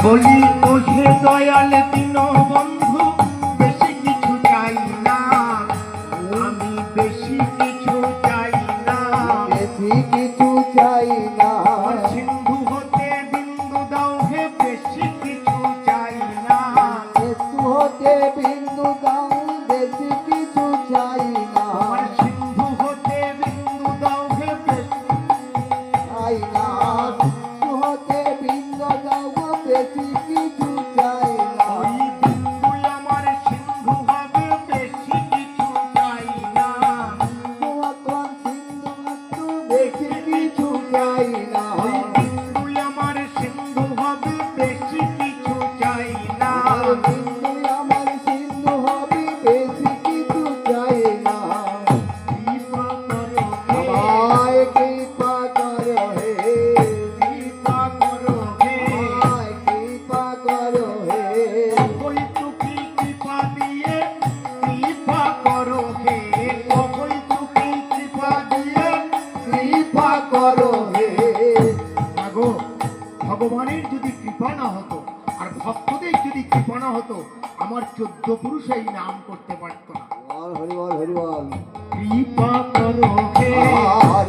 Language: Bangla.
বলি ওহে দয়াল দীনবন্ধু বেশি কিছু চাই না, আমি বেশি কিছু চাই না, বেশি কিছু চাই না। আমার সিন্ধু হতে বিন্দু দাও হে বেশি কিছু চাই না, একটু হতে বিন্দু দাও বেশি কিছু চাই না। আমার সিন্ধু হতে বিন্দু দাও হে বেশি চাই না। একটু হতে বিন্দু দাও বেশি কিছু চাই না। ওই বিন্দুই আমার সিন্ধু হবে বেশি কিছু চাই না, তোমার সিন্ধু একটু বেশি কিছু চাই না। ওই বিন্দুই আমার সিন্ধু হবে বেশি কিছু চাই না, বিন্দু আমার সিন্ধু হবে বেশি কিছু চাই না। কৃপা করো হে, আমায় কৃপা করো হে, কৃপা করো হে, আমায় কৃপা করো হে। কই টুকি কৃপা দিয়ে কৃপা করো হে, কই টুকি কৃপা দিয়ে কৃপা করো হে। আগো ভগবানের যদি কৃপা না হতো আর ভক্তদের যদি কৃপা না হতো আমার 14 পুরুষ এই নাম করতে পারতো না। হরি বল হরি বল। কৃপা করো হে, আর